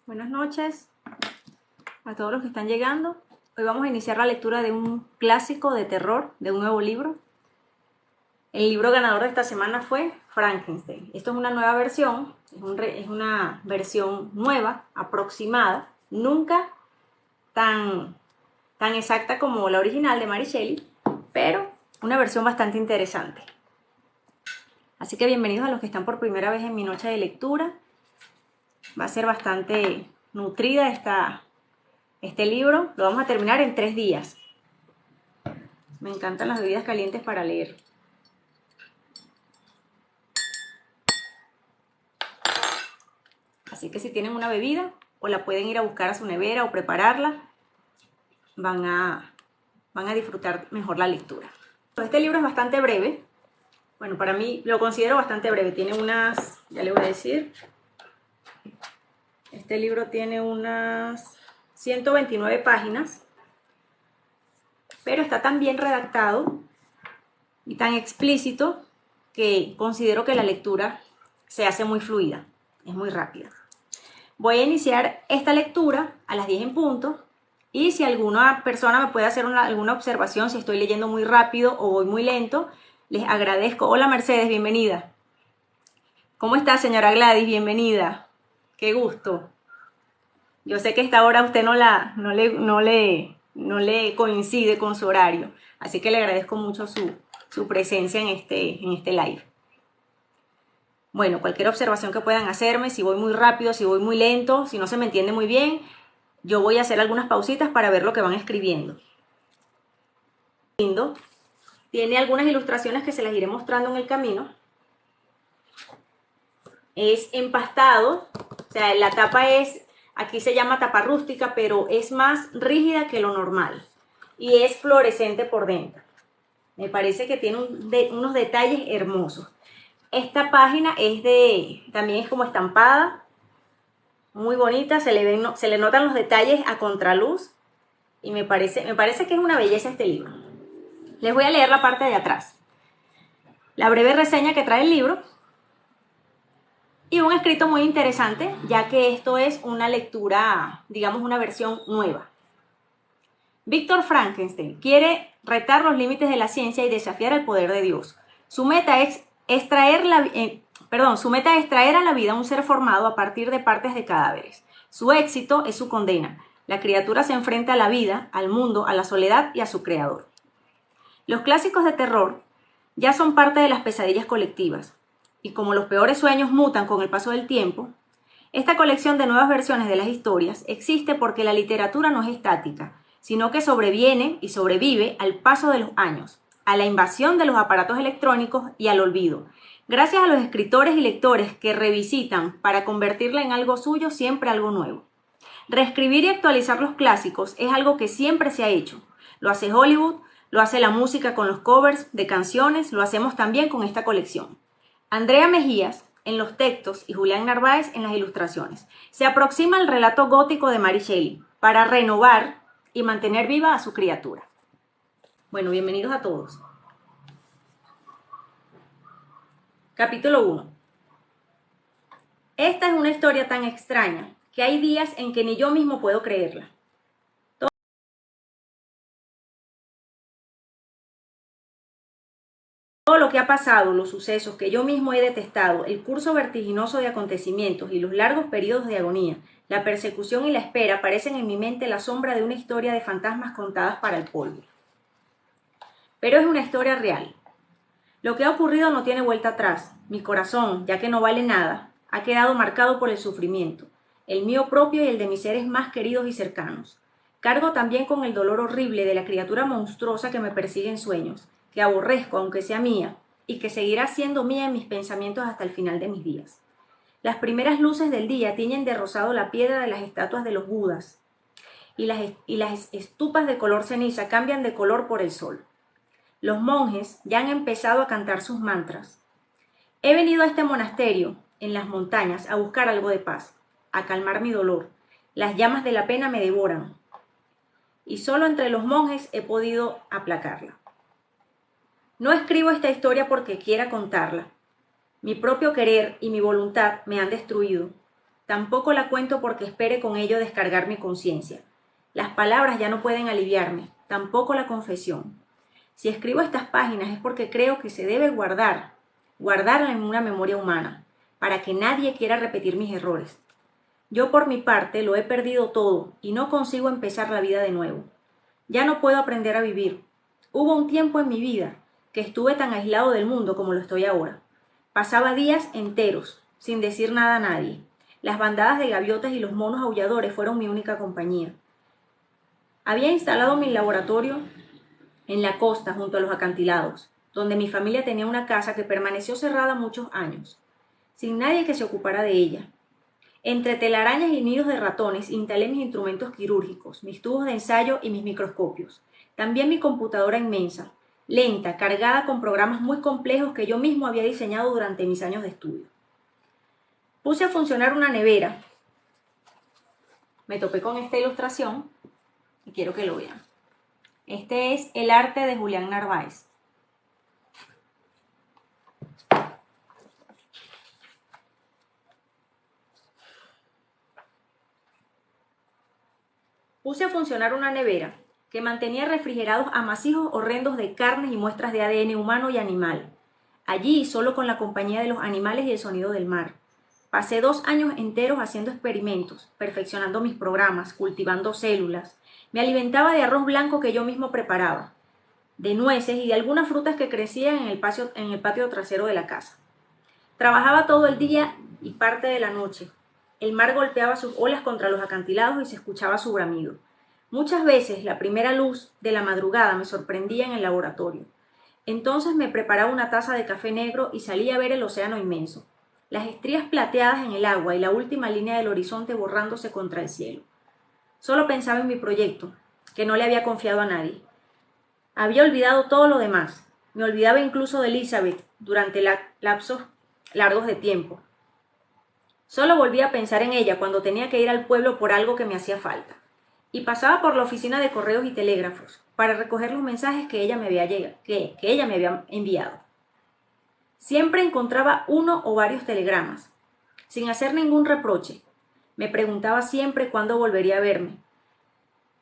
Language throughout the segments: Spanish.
Buenas noches a todos los que están llegando. Hoy vamos a iniciar la lectura de un clásico de terror, de un nuevo libro. El libro ganador de esta semana fue Frankenstein. Esto es una nueva versión, es una versión nueva, aproximada, nunca tan exacta como la original de Mary Shelley, pero una versión bastante interesante. Así que bienvenidos a los que están por primera vez en mi noche de lectura. Va a ser bastante nutrida este libro. Lo vamos a terminar en 3 días. Me encantan las bebidas calientes para leer. Así que si tienen una bebida, o la pueden ir a buscar a su nevera o prepararla, van a disfrutar mejor la lectura. Este libro es bastante breve. Bueno, para mí lo considero bastante breve. Tiene unas, ya le voy a decir, este libro tiene unas 129 páginas, pero está tan bien redactado y tan explícito que considero que la lectura se hace muy fluida, es muy rápida. Voy a iniciar esta lectura a las 10 en punto y si alguna persona me puede hacer alguna observación, si estoy leyendo muy rápido o voy muy lento, les agradezco. Hola Mercedes, bienvenida. ¿Cómo está señora Gladys? Bienvenida. Qué gusto. Yo sé que esta hora a usted no le coincide con su horario, así que le agradezco mucho su presencia en este live. Bueno, cualquier observación que puedan hacerme, si voy muy rápido, si voy muy lento, si no se me entiende muy bien, yo voy a hacer algunas pausitas para ver lo que van escribiendo. Lindo. Tiene algunas ilustraciones que se las iré mostrando en el camino. Es empastado, o sea, la tapa es, aquí se llama tapa rústica, pero es más rígida que lo normal. Y es fluorescente por dentro. Me parece que tiene unos detalles hermosos. Esta página también es como estampada, muy bonita, se le notan los detalles a contraluz y me parece que es una belleza este libro. Les voy a leer la parte de atrás. La breve reseña que trae el libro y un escrito muy interesante, ya que esto es una lectura, digamos una versión nueva. Víctor Frankenstein quiere retar los límites de la ciencia y desafiar el poder de Dios. Su meta es traer a la vida un ser formado a partir de partes de cadáveres. Su éxito es su condena. La criatura se enfrenta a la vida, al mundo, a la soledad y a su creador. Los clásicos de terror ya son parte de las pesadillas colectivas, y como los peores sueños mutan con el paso del tiempo, esta colección de nuevas versiones de las historias existe porque la literatura no es estática, sino que sobreviene y sobrevive al paso de los años, a la invasión de los aparatos electrónicos y al olvido, gracias a los escritores y lectores que revisitan para convertirla en algo suyo, siempre algo nuevo. Reescribir y actualizar los clásicos es algo que siempre se ha hecho. Lo hace Hollywood, lo hace la música con los covers de canciones, lo hacemos también con esta colección. Andrea Mejías en los textos y Julián Narváez en las ilustraciones. Se aproxima al relato gótico de Mary Shelley para renovar y mantener viva a su criatura. Bueno, bienvenidos a todos. Capítulo 1. Esta es una historia tan extraña que hay días en que ni yo mismo puedo creerla. Todo lo que ha pasado, los sucesos que yo mismo he detestado, el curso vertiginoso de acontecimientos y los largos periodos de agonía, la persecución y la espera parecen en mi mente la sombra de una historia de fantasmas contadas para el polvo. Pero es una historia real. Lo que ha ocurrido no tiene vuelta atrás. Mi corazón, ya que no vale nada, ha quedado marcado por el sufrimiento, el mío propio y el de mis seres más queridos y cercanos. Cargo también con el dolor horrible de la criatura monstruosa que me persigue en sueños, que aborrezco aunque sea mía, y que seguirá siendo mía en mis pensamientos hasta el final de mis días. Las primeras luces del día tiñen de rosado la piedra de las estatuas de los Budas, y las estupas de color ceniza cambian de color por el sol. Los monjes ya han empezado a cantar sus mantras. He venido a este monasterio, en las montañas, a buscar algo de paz, a calmar mi dolor. Las llamas de la pena me devoran, y solo entre los monjes he podido aplacarla. No escribo esta historia porque quiera contarla. Mi propio querer y mi voluntad me han destruido. Tampoco la cuento porque espere con ello descargar mi conciencia. Las palabras ya no pueden aliviarme, tampoco la confesión. Si escribo estas páginas es porque creo que se debe guardarla en una memoria humana, para que nadie quiera repetir mis errores. Yo por mi parte lo he perdido todo y no consigo empezar la vida de nuevo. Ya no puedo aprender a vivir. Hubo un tiempo en mi vida que estuve tan aislado del mundo como lo estoy ahora. Pasaba días enteros, sin decir nada a nadie. Las bandadas de gaviotas y los monos aulladores fueron mi única compañía. Había instalado mi laboratorio en la costa junto a los acantilados, donde mi familia tenía una casa que permaneció cerrada muchos años, sin nadie que se ocupara de ella. Entre telarañas y nidos de ratones instalé mis instrumentos quirúrgicos, mis tubos de ensayo y mis microscopios. También mi computadora inmensa, lenta, cargada con programas muy complejos que yo mismo había diseñado durante mis años de estudio. Puse a funcionar una nevera. Me topé con esta ilustración y quiero que lo vean. Este es el arte de Julián Narváez. Puse a funcionar una nevera que mantenía refrigerados amasijos horrendos de carnes y muestras de ADN humano y animal. Allí, solo con la compañía de los animales y el sonido del mar. Pasé 2 años enteros haciendo experimentos, perfeccionando mis programas, cultivando células. Me alimentaba de arroz blanco que yo mismo preparaba, de nueces y de algunas frutas que crecían en el patio trasero de la casa. Trabajaba todo el día y parte de la noche. El mar golpeaba sus olas contra los acantilados y se escuchaba su bramido. Muchas veces la primera luz de la madrugada me sorprendía en el laboratorio. Entonces me preparaba una taza de café negro y salía a ver el océano inmenso, las estrías plateadas en el agua y la última línea del horizonte borrándose contra el cielo. Solo pensaba en mi proyecto, que no le había confiado a nadie. Había olvidado todo lo demás. Me olvidaba incluso de Elizabeth durante lapsos largos de tiempo. Solo volvía a pensar en ella cuando tenía que ir al pueblo por algo que me hacía falta. Y pasaba por la oficina de correos y telégrafos para recoger los mensajes que ella me había enviado. Siempre encontraba uno o varios telegramas, sin hacer ningún reproche. Me preguntaba siempre cuándo volvería a verme.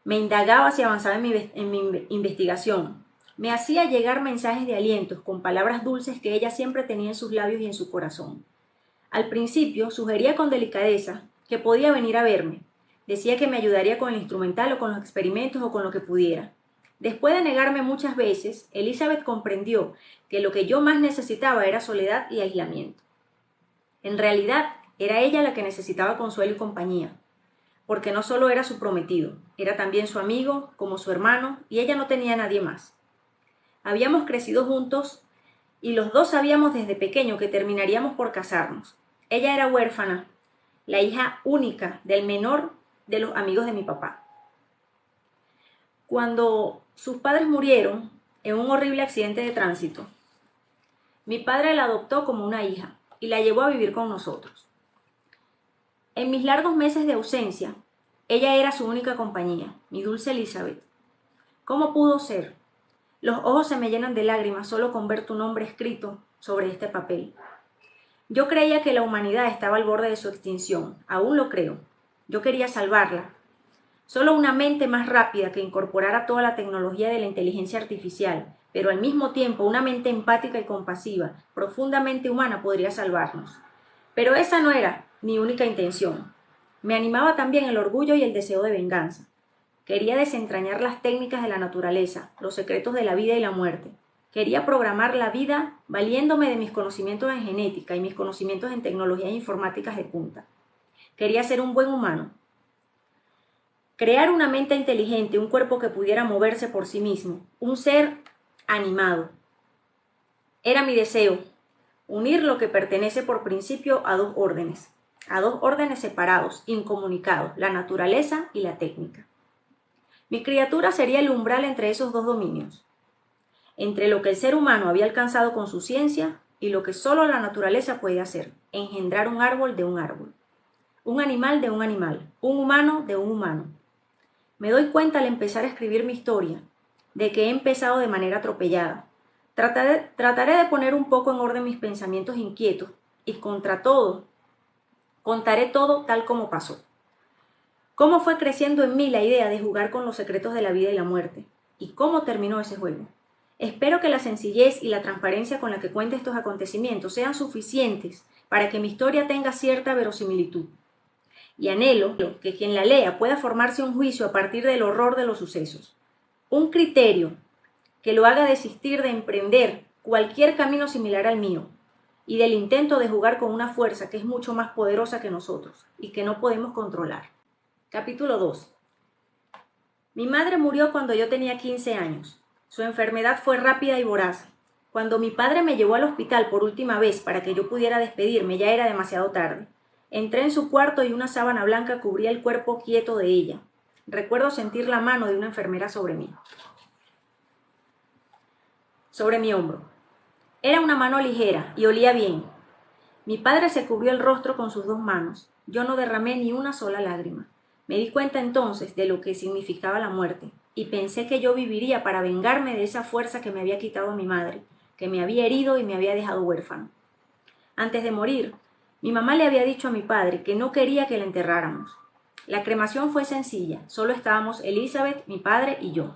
Me indagaba si avanzaba en mi investigación. Me hacía llegar mensajes de alientos con palabras dulces que ella siempre tenía en sus labios y en su corazón. Al principio sugería con delicadeza que podía venir a verme. Decía que me ayudaría con el instrumental o con los experimentos o con lo que pudiera. Después de negarme muchas veces, Elizabeth comprendió que lo que yo más necesitaba era soledad y aislamiento. En realidad, era ella la que necesitaba consuelo y compañía, porque no solo era su prometido, era también su amigo, como su hermano, y ella no tenía a nadie más. Habíamos crecido juntos y los dos sabíamos desde pequeño que terminaríamos por casarnos. Ella era huérfana, la hija única del menor de los amigos de mi papá. Cuando sus padres murieron en un horrible accidente de tránsito, mi padre la adoptó como una hija y la llevó a vivir con nosotros. En mis largos meses de ausencia, ella era su única compañía, mi dulce Elizabeth. ¿Cómo pudo ser? Los ojos se me llenan de lágrimas solo con ver tu nombre escrito sobre este papel. Yo creía que la humanidad estaba al borde de su extinción. Aún lo creo. Yo quería salvarla. Solo una mente más rápida que incorporara toda la tecnología de la inteligencia artificial, pero al mismo tiempo una mente empática y compasiva, profundamente humana, podría salvarnos. Pero esa no era mi única intención. Me animaba también el orgullo y el deseo de venganza. Quería desentrañar las técnicas de la naturaleza, los secretos de la vida y la muerte. Quería programar la vida valiéndome de mis conocimientos en genética y mis conocimientos en tecnologías informáticas de punta. Quería ser un buen humano. Crear una mente inteligente, un cuerpo que pudiera moverse por sí mismo, un ser animado. Era mi deseo, unir lo que pertenece por principio a dos órdenes separados, incomunicados, la naturaleza y la técnica. Mi criatura sería el umbral entre esos dos dominios, entre lo que el ser humano había alcanzado con su ciencia y lo que solo la naturaleza puede hacer, engendrar un árbol de un árbol, un animal de un animal, un humano de un humano. Me doy cuenta al empezar a escribir mi historia de que he empezado de manera atropellada. Trataré de poner un poco en orden mis pensamientos inquietos y contra todo Contaré todo tal como pasó. Cómo fue creciendo en mí la idea de jugar con los secretos de la vida y la muerte, y cómo terminó ese juego. Espero que la sencillez y la transparencia con la que cuente estos acontecimientos sean suficientes para que mi historia tenga cierta verosimilitud. Y anhelo que quien la lea pueda formarse un juicio a partir del horror de los sucesos. Un criterio que lo haga desistir de emprender cualquier camino similar al mío y del intento de jugar con una fuerza que es mucho más poderosa que nosotros y que no podemos controlar. Capítulo 2. Mi madre murió cuando yo tenía 15 años. Su enfermedad fue rápida y voraz. Cuando mi padre me llevó al hospital por última vez para que yo pudiera despedirme, ya era demasiado tarde. Entré en su cuarto y una sábana blanca cubría el cuerpo quieto de ella. Recuerdo sentir la mano de una enfermera sobre mí. Sobre mi hombro. Era una mano ligera y olía bien. Mi padre se cubrió el rostro con sus 2 manos. Yo no derramé ni una sola lágrima. Me di cuenta entonces de lo que significaba la muerte, y pensé que yo viviría para vengarme de esa fuerza que me había quitado mi madre, que me había herido y me había dejado huérfano. Antes de morir, mi mamá le había dicho a mi padre que no quería que la enterráramos. La cremación fue sencilla, solo estábamos Elizabeth, mi padre y yo.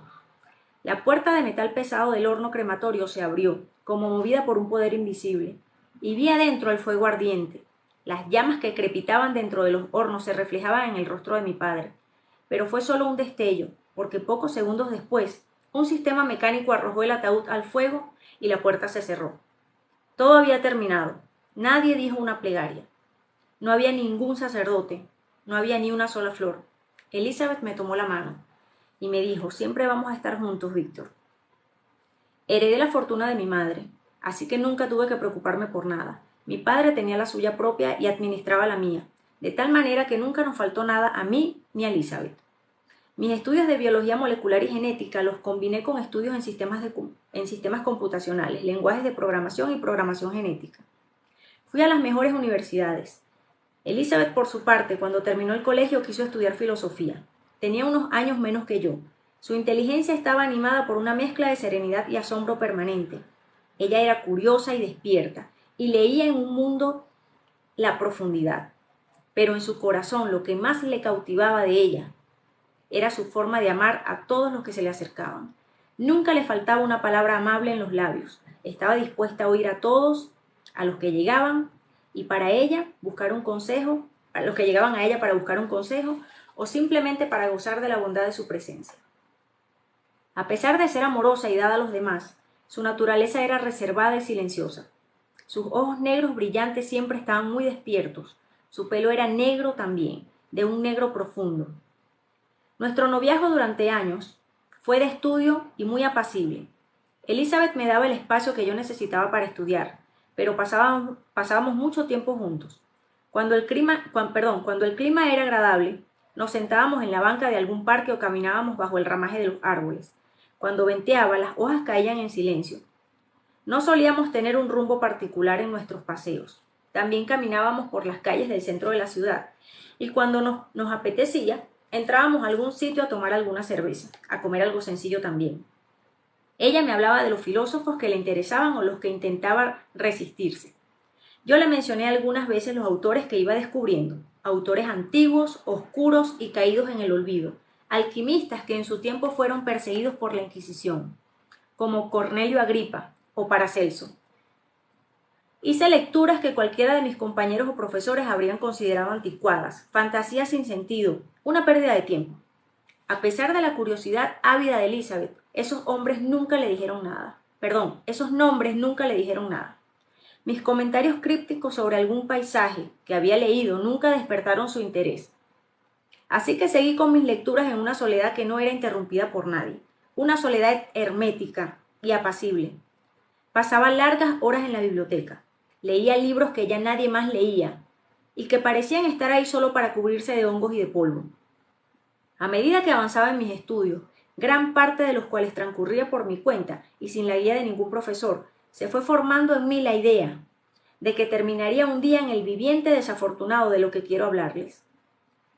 La puerta de metal pesado del horno crematorio se abrió, como movida por un poder invisible, y vi adentro el fuego ardiente. Las llamas que crepitaban dentro de los hornos se reflejaban en el rostro de mi padre, pero fue solo un destello, porque pocos segundos después, un sistema mecánico arrojó el ataúd al fuego y la puerta se cerró. Todo había terminado. Nadie dijo una plegaria. No había ningún sacerdote, no había ni una sola flor. Elizabeth me tomó la mano y me dijo: siempre vamos a estar juntos, Víctor. Heredé la fortuna de mi madre, así que nunca tuve que preocuparme por nada. Mi padre tenía la suya propia y administraba la mía, de tal manera que nunca nos faltó nada a mí ni a Elizabeth. Mis estudios de biología molecular y genética los combiné con estudios en sistemas computacionales, lenguajes de programación y programación genética. Fui a las mejores universidades. Elizabeth, por su parte, cuando terminó el colegio, quiso estudiar filosofía. Tenía unos años menos que yo. Su inteligencia estaba animada por una mezcla de serenidad y asombro permanente. Ella era curiosa y despierta, y leía en un mundo la profundidad. Pero en su corazón lo que más le cautivaba de ella era su forma de amar a todos los que se le acercaban. Nunca le faltaba una palabra amable en los labios. Estaba dispuesta a oír a todos, a los que llegaban, y para ella buscar un consejo, a los que llegaban a ella para buscar un consejo, o simplemente para gozar de la bondad de su presencia. A pesar de ser amorosa y dada a los demás, su naturaleza era reservada y silenciosa. Sus ojos negros brillantes siempre estaban muy despiertos. Su pelo era negro también, de un negro profundo. Nuestro noviazgo durante años fue de estudio y muy apacible. Elizabeth me daba el espacio que yo necesitaba para estudiar, pero pasábamos mucho tiempo juntos. Cuando el clima era agradable, nos sentábamos en la banca de algún parque o caminábamos bajo el ramaje de los árboles. Cuando venteaba, las hojas caían en silencio. No solíamos tener un rumbo particular en nuestros paseos. También caminábamos por las calles del centro de la ciudad, y cuando nos apetecía, entrábamos a algún sitio a tomar alguna cerveza, a comer algo sencillo también. Ella me hablaba de los filósofos que le interesaban o los que intentaban resistirse. Yo le mencioné algunas veces los autores que iba descubriendo, autores antiguos, oscuros y caídos en el olvido, alquimistas que en su tiempo fueron perseguidos por la Inquisición, como Cornelio Agripa o Paracelso. Hice lecturas que cualquiera de mis compañeros o profesores habrían considerado anticuadas, fantasías sin sentido, una pérdida de tiempo. A pesar de la curiosidad ávida de Elizabeth, esos nombres nunca le dijeron nada. Mis comentarios crípticos sobre algún paisaje que había leído nunca despertaron su interés. Así que seguí con mis lecturas en una soledad que no era interrumpida por nadie, una soledad hermética y apacible. Pasaba largas horas en la biblioteca. Leía libros que ya nadie más leía y que parecían estar ahí solo para cubrirse de hongos y de polvo. A medida que avanzaba en mis estudios, gran parte de los cuales transcurría por mi cuenta y sin la guía de ningún profesor, se fue formando en mí la idea de que terminaría un día en el viviente desafortunado de lo que quiero hablarles,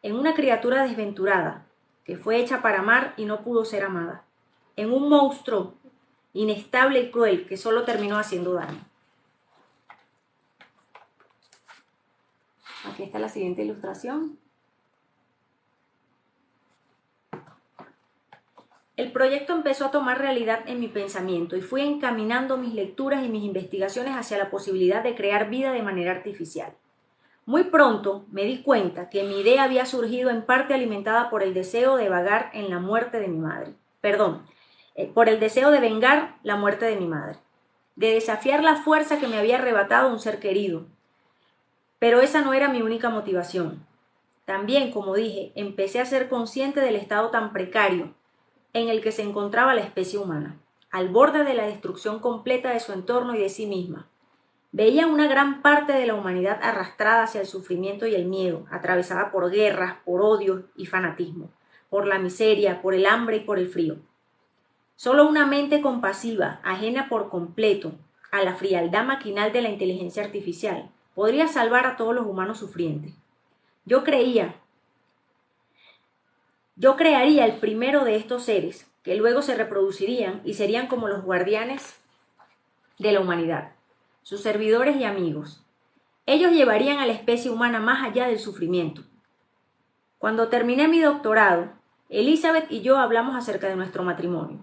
en una criatura desventurada, que fue hecha para amar y no pudo ser amada, en un monstruo inestable y cruel que solo terminó haciendo daño. Aquí está la siguiente ilustración. El proyecto empezó a tomar realidad en mi pensamiento y fui encaminando mis lecturas y mis investigaciones hacia la posibilidad de crear vida de manera artificial. Muy pronto me di cuenta que mi idea había surgido en parte alimentada por el deseo de vagar en la muerte de mi madre. Por el deseo de vengar la muerte de mi madre, de desafiar la fuerza que me había arrebatado un ser querido. Pero esa no era mi única motivación. También, como dije, empecé a ser consciente del estado tan precario en el que se encontraba la especie humana, al borde de la destrucción completa de su entorno y de sí misma. Veía una gran parte de la humanidad arrastrada hacia el sufrimiento y el miedo, atravesada por guerras, por odios y fanatismo, por la miseria, por el hambre y por el frío. Solo una mente compasiva, ajena por completo a la frialdad maquinal de la inteligencia artificial, podría salvar a todos los humanos sufrientes. Yo crearía el primero de estos seres, que luego se reproducirían y serían como los guardianes de la humanidad, sus servidores y amigos. Ellos llevarían a la especie humana más allá del sufrimiento. Cuando terminé mi doctorado, Elizabeth y yo hablamos acerca de nuestro matrimonio.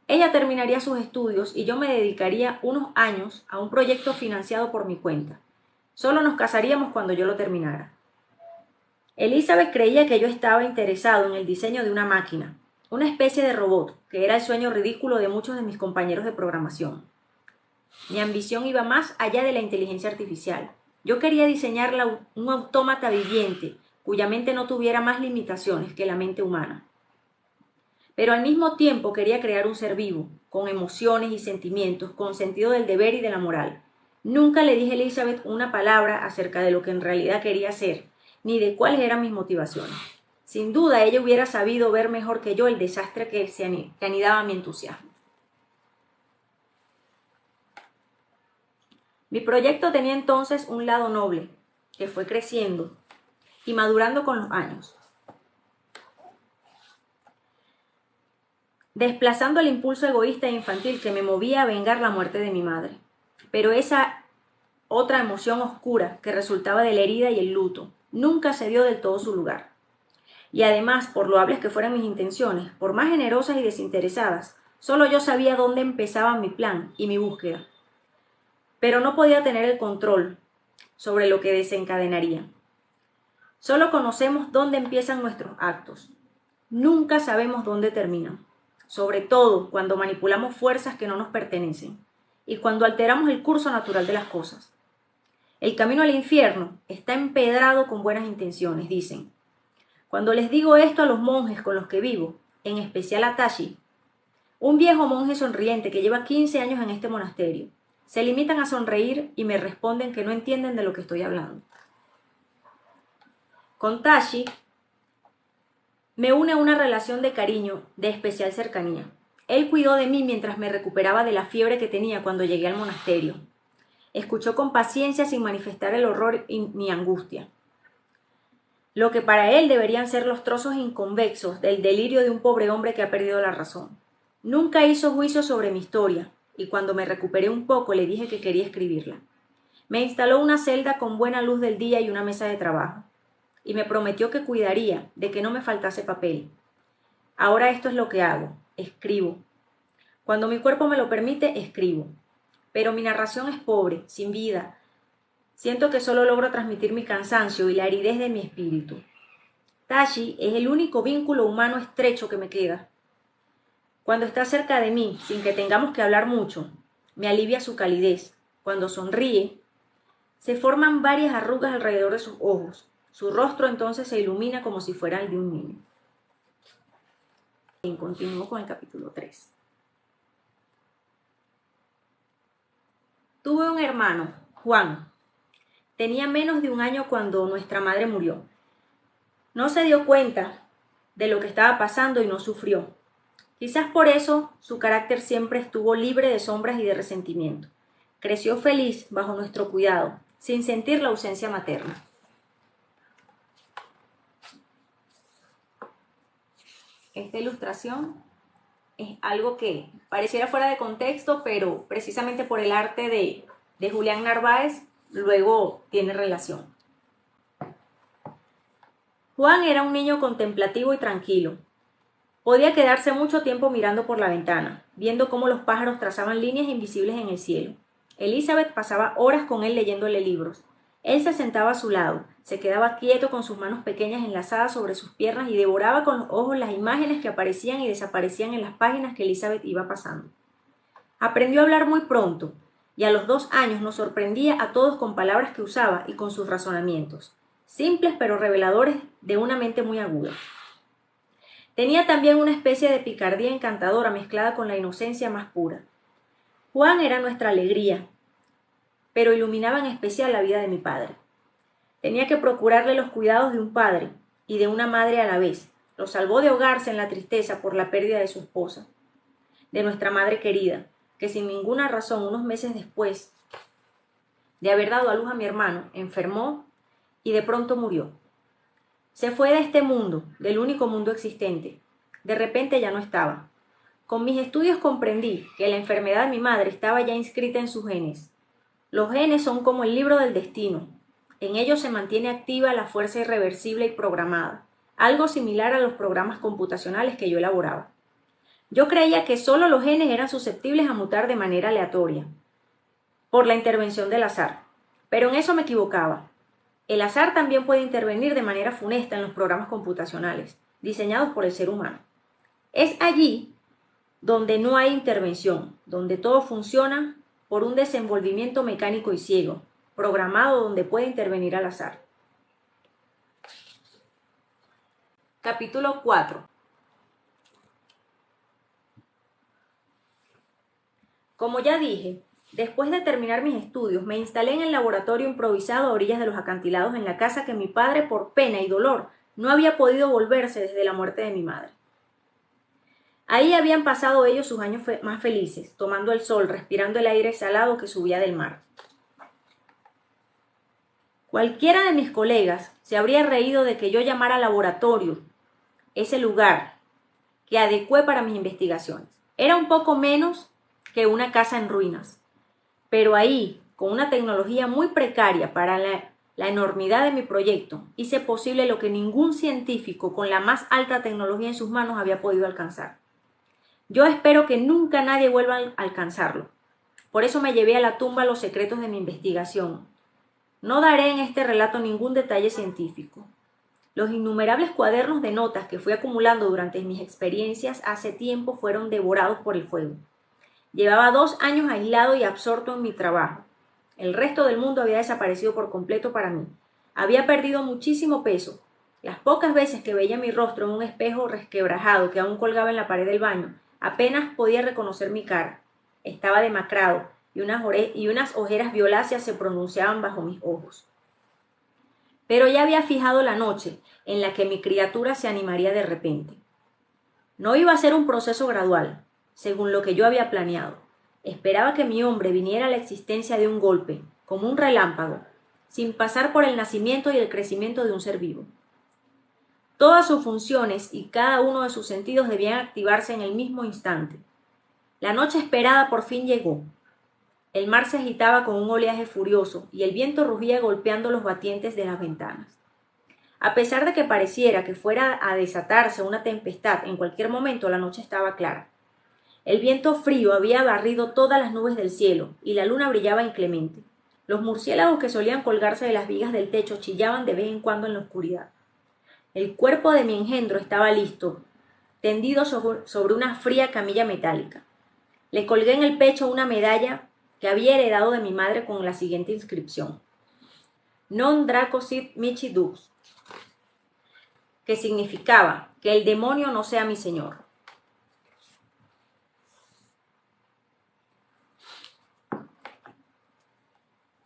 Ella terminaría sus estudios y yo me dedicaría unos años a un proyecto financiado por mi cuenta. Solo nos casaríamos cuando yo lo terminara. Elizabeth creía que yo estaba interesado en el diseño de una máquina, una especie de robot, que era el sueño ridículo de muchos de mis compañeros de programación. Mi ambición iba más allá de la inteligencia artificial. Yo quería diseñar un autómata viviente, cuya mente no tuviera más limitaciones que la mente humana. Pero al mismo tiempo quería crear un ser vivo, con emociones y sentimientos, con sentido del deber y de la moral. Nunca le dije a Elizabeth una palabra acerca de lo que en realidad quería hacer, ni de cuáles eran mis motivaciones. Sin duda, ella hubiera sabido ver mejor que yo el desastre que anidaba mi entusiasmo. Mi proyecto tenía entonces un lado noble, que fue creciendo y madurando con los años, desplazando el impulso egoísta e infantil que me movía a vengar la muerte de mi madre. Pero esa otra emoción oscura que resultaba de la herida y el luto nunca se dio del todo su lugar. Y además, por loables que fueran mis intenciones, por más generosas y desinteresadas, solo yo sabía dónde empezaba mi plan y mi búsqueda. Pero no podía tener el control sobre lo que desencadenaría. Solo conocemos dónde empiezan nuestros actos. Nunca sabemos dónde terminan, sobre todo cuando manipulamos fuerzas que no nos pertenecen y cuando alteramos el curso natural de las cosas. El camino al infierno está empedrado con buenas intenciones, dicen. Cuando les digo esto a los monjes con los que vivo, en especial a Tashi, un viejo monje sonriente que lleva 15 años en este monasterio, se limitan a sonreír y me responden que no entienden de lo que estoy hablando. Con Tashi me une una relación de cariño, de especial cercanía. Él cuidó de mí mientras me recuperaba de la fiebre que tenía cuando llegué al monasterio. Escuchó con paciencia sin manifestar el horror y mi angustia. Lo que para él deberían ser los trozos inconvexos del delirio de un pobre hombre que ha perdido la razón. Nunca hizo juicio sobre mi historia, y cuando me recuperé un poco le dije que quería escribirla. Me instaló una celda con buena luz del día y una mesa de trabajo, y me prometió que cuidaría de que no me faltase papel. Ahora esto es lo que hago, escribo. Cuando mi cuerpo me lo permite, escribo. Pero mi narración es pobre, sin vida. Siento que solo logro transmitir mi cansancio y la aridez de mi espíritu. Tashi es el único vínculo humano estrecho que me queda. Cuando está cerca de mí, sin que tengamos que hablar mucho, me alivia su calidez. Cuando sonríe, se forman varias arrugas alrededor de sus ojos. Su rostro entonces se ilumina como si fuera el de un niño. Y continúo con el capítulo 3. Tuve un hermano, Juan. Tenía menos de un año cuando nuestra madre murió. No se dio cuenta de lo que estaba pasando y no sufrió. Quizás por eso su carácter siempre estuvo libre de sombras y de resentimiento. Creció feliz bajo nuestro cuidado, sin sentir la ausencia materna. Esta ilustración es algo que pareciera fuera de contexto, pero precisamente por el arte de Julián Narváez, luego tiene relación. Juan era un niño contemplativo y tranquilo. Podía quedarse mucho tiempo mirando por la ventana, viendo cómo los pájaros trazaban líneas invisibles en el cielo. Elizabeth pasaba horas con él leyéndole libros. Él se sentaba a su lado, se quedaba quieto con sus manos pequeñas enlazadas sobre sus piernas y devoraba con los ojos las imágenes que aparecían y desaparecían en las páginas que Elizabeth iba pasando. Aprendió a hablar muy pronto, y a los 2 años nos sorprendía a todos con palabras que usaba y con sus razonamientos, simples pero reveladores de una mente muy aguda. Tenía también una especie de picardía encantadora mezclada con la inocencia más pura. Juan era nuestra alegría, pero iluminaba en especial la vida de mi padre. Tenía que procurarle los cuidados de un padre y de una madre a la vez. Lo salvó de ahogarse en la tristeza por la pérdida de su esposa, de nuestra madre querida, que sin ninguna razón, unos meses después de haber dado a luz a mi hermano, enfermó y de pronto murió. Se fue de este mundo, del único mundo existente. De repente ya no estaba. Con mis estudios comprendí que la enfermedad de mi madre estaba ya inscrita en sus genes. Los genes son como el libro del destino. En ellos se mantiene activa la fuerza irreversible y programada, algo similar a los programas computacionales que yo elaboraba. Yo creía que solo los genes eran susceptibles a mutar de manera aleatoria, por la intervención del azar, pero en eso me equivocaba. El azar también puede intervenir de manera funesta en los programas computacionales, diseñados por el ser humano. Es allí donde no hay intervención, donde todo funciona por un desenvolvimiento mecánico y ciego, programado donde puede intervenir al azar. Capítulo 4. Como ya dije, después de terminar mis estudios, me instalé en el laboratorio improvisado a orillas de los acantilados en la casa que mi padre, por pena y dolor, no había podido volverse desde la muerte de mi madre. Ahí habían pasado ellos sus años más felices, tomando el sol, respirando el aire salado que subía del mar. Cualquiera de mis colegas se habría reído de que yo llamara laboratorio ese lugar que adecué para mis investigaciones. Era un poco menos que una casa en ruinas, pero ahí, con una tecnología muy precaria para la enormidad de mi proyecto, hice posible lo que ningún científico con la más alta tecnología en sus manos había podido alcanzar. Yo espero que nunca nadie vuelva a alcanzarlo. Por eso me llevé a la tumba los secretos de mi investigación. No daré en este relato ningún detalle científico. Los innumerables cuadernos de notas que fui acumulando durante mis experiencias hace tiempo fueron devorados por el fuego. Llevaba 2 años aislado y absorto en mi trabajo. El resto del mundo había desaparecido por completo para mí. Había perdido muchísimo peso. Las pocas veces que veía mi rostro en un espejo resquebrajado que aún colgaba en la pared del baño, apenas podía reconocer mi cara. Estaba demacrado y unas ojeras violáceas se pronunciaban bajo mis ojos. Pero ya había fijado la noche en la que mi criatura se animaría de repente. No iba a ser un proceso gradual, según lo que yo había planeado. Esperaba que mi hombre viniera a la existencia de un golpe, como un relámpago, sin pasar por el nacimiento y el crecimiento de un ser vivo. Todas sus funciones y cada uno de sus sentidos debían activarse en el mismo instante. La noche esperada por fin llegó. El mar se agitaba con un oleaje furioso y el viento rugía golpeando los batientes de las ventanas. A pesar de que pareciera que fuera a desatarse una tempestad en cualquier momento, la noche estaba clara. El viento frío había barrido todas las nubes del cielo y la luna brillaba inclemente. Los murciélagos que solían colgarse de las vigas del techo chillaban de vez en cuando en la oscuridad. El cuerpo de mi engendro estaba listo, tendido sobre una fría camilla metálica. Le colgué en el pecho una medalla que había heredado de mi madre con la siguiente inscripción: Non Draco sit mihi dux, que significaba que el demonio no sea mi señor.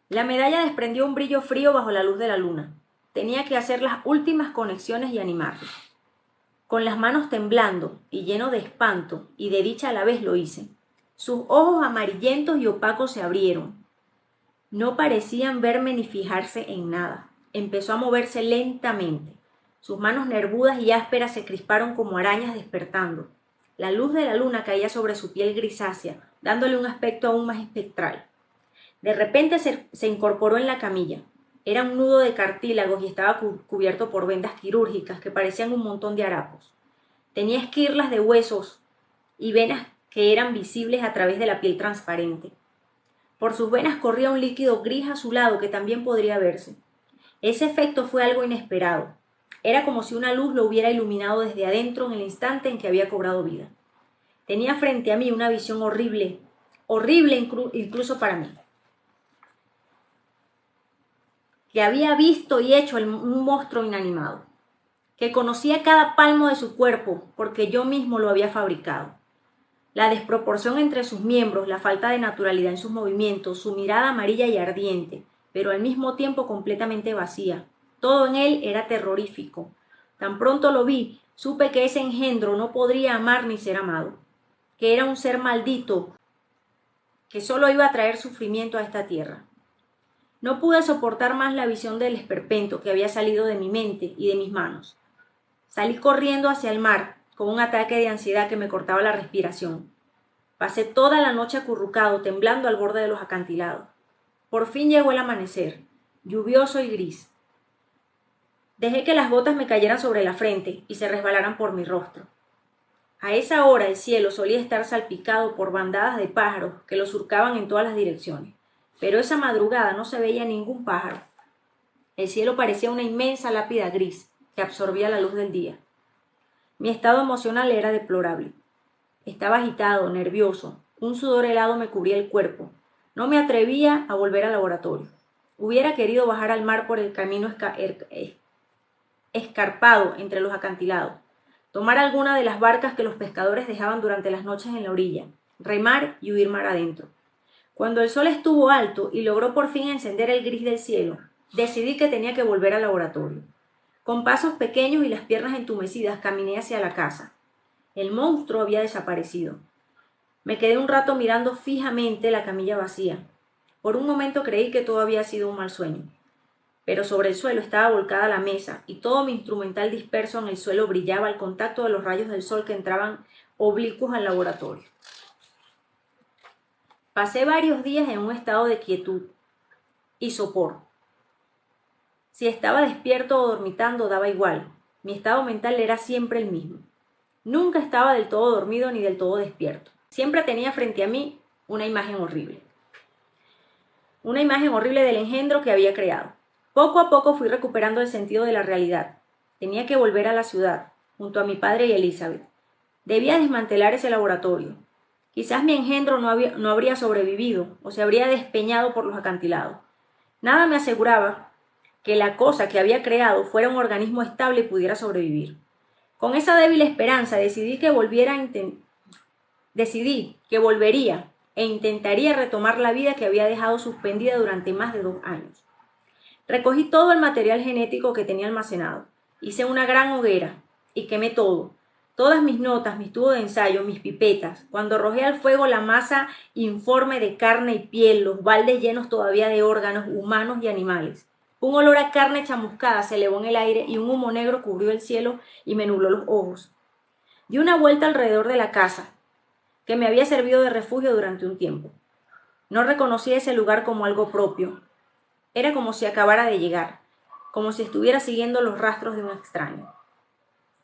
La medalla desprendió un brillo frío bajo la luz de la luna. Tenía que hacer las últimas conexiones y animarlo. Con las manos temblando y lleno de espanto y de dicha a la vez lo hice. Sus ojos amarillentos y opacos se abrieron. No parecían verme ni fijarse en nada. Empezó a moverse lentamente. Sus manos nervudas y ásperas se crisparon como arañas despertando. La luz de la luna caía sobre su piel grisácea, dándole un aspecto aún más espectral. De repente se incorporó en la camilla. Era un nudo de cartílagos y estaba cubierto por vendas quirúrgicas que parecían un montón de harapos. Tenía esquirlas de huesos y venas que eran visibles a través de la piel transparente. Por sus venas corría un líquido gris azulado que también podría verse. Ese efecto fue algo inesperado. Era como si una luz lo hubiera iluminado desde adentro en el instante en que había cobrado vida. Tenía frente a mí una visión horrible, horrible incluso para mí. Que había visto y hecho un monstruo inanimado, que conocía cada palmo de su cuerpo porque yo mismo lo había fabricado. La desproporción entre sus miembros, la falta de naturalidad en sus movimientos, su mirada amarilla y ardiente, pero al mismo tiempo completamente vacía. Todo en él era terrorífico. Tan pronto lo vi, supe que ese engendro no podría amar ni ser amado, que era un ser maldito, que solo iba a traer sufrimiento a esta tierra. No pude soportar más la visión del esperpento que había salido de mi mente y de mis manos. Salí corriendo hacia el mar, con un ataque de ansiedad que me cortaba la respiración. Pasé toda la noche acurrucado, temblando al borde de los acantilados. Por fin llegó el amanecer, lluvioso y gris. Dejé que las gotas me cayeran sobre la frente y se resbalaran por mi rostro. A esa hora el cielo solía estar salpicado por bandadas de pájaros que lo surcaban en todas las direcciones, pero esa madrugada no se veía ningún pájaro. El cielo parecía una inmensa lápida gris que absorbía la luz del día. Mi estado emocional era deplorable. Estaba agitado, nervioso. Un sudor helado me cubría el cuerpo. No me atrevía a volver al laboratorio. Hubiera querido bajar al mar por el camino escarpado entre los acantilados, tomar alguna de las barcas que los pescadores dejaban durante las noches en la orilla, remar y huir mar adentro. Cuando el sol estuvo alto y logró por fin encender el gris del cielo, decidí que tenía que volver al laboratorio. Con pasos pequeños y las piernas entumecidas caminé hacia la casa. El monstruo había desaparecido. Me quedé un rato mirando fijamente la camilla vacía. Por un momento creí que todo había sido un mal sueño. Pero sobre el suelo estaba volcada la mesa y todo mi instrumental disperso en el suelo brillaba al contacto de los rayos del sol que entraban oblicuos al laboratorio. Pasé varios días en un estado de quietud y sopor. Si estaba despierto o dormitando daba igual. Mi estado mental era siempre el mismo. Nunca estaba del todo dormido ni del todo despierto. Siempre tenía frente a mí una imagen horrible. Una imagen horrible del engendro que había creado. Poco a poco fui recuperando el sentido de la realidad. Tenía que volver a la ciudad, junto a mi padre y Elizabeth. Debía desmantelar ese laboratorio. Quizás mi engendro no habría sobrevivido o se habría despeñado por los acantilados. Nada me aseguraba que la cosa que había creado fuera un organismo estable y pudiera sobrevivir. Con esa débil esperanza decidí que volvería e intentaría retomar la vida que había dejado suspendida durante más de 2 años. Recogí todo el material genético que tenía almacenado. Hice una gran hoguera y quemé todo. Todas mis notas, mis tubos de ensayo, mis pipetas. Cuando arrojé al fuego la masa informe de carne y piel, los baldes llenos todavía de órganos humanos y animales. Un olor a carne chamuscada se elevó en el aire y un humo negro cubrió el cielo y me nubló los ojos. Di una vuelta alrededor de la casa, que me había servido de refugio durante un tiempo. No reconocí ese lugar como algo propio. Era como si acabara de llegar, como si estuviera siguiendo los rastros de un extraño.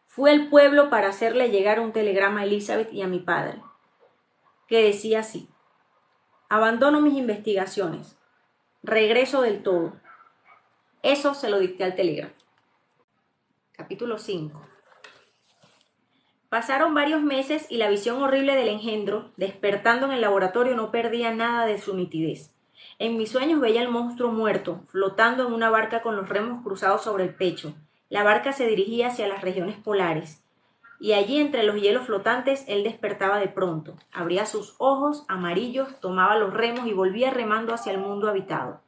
Fui al pueblo para hacerle llegar un telegrama a Elizabeth y a mi padre, que decía así: abandono mis investigaciones, regreso del todo. Eso se lo dicté al telégrafo. Capítulo 5. Pasaron varios meses y la visión horrible del engendro, despertando en el laboratorio, no perdía nada de su nitidez. En mis sueños veía al monstruo muerto, flotando en una barca con los remos cruzados sobre el pecho. La barca se dirigía hacia las regiones polares, y allí entre los hielos flotantes él despertaba de pronto. Abría sus ojos amarillos, tomaba los remos y volvía remando hacia el mundo habitado.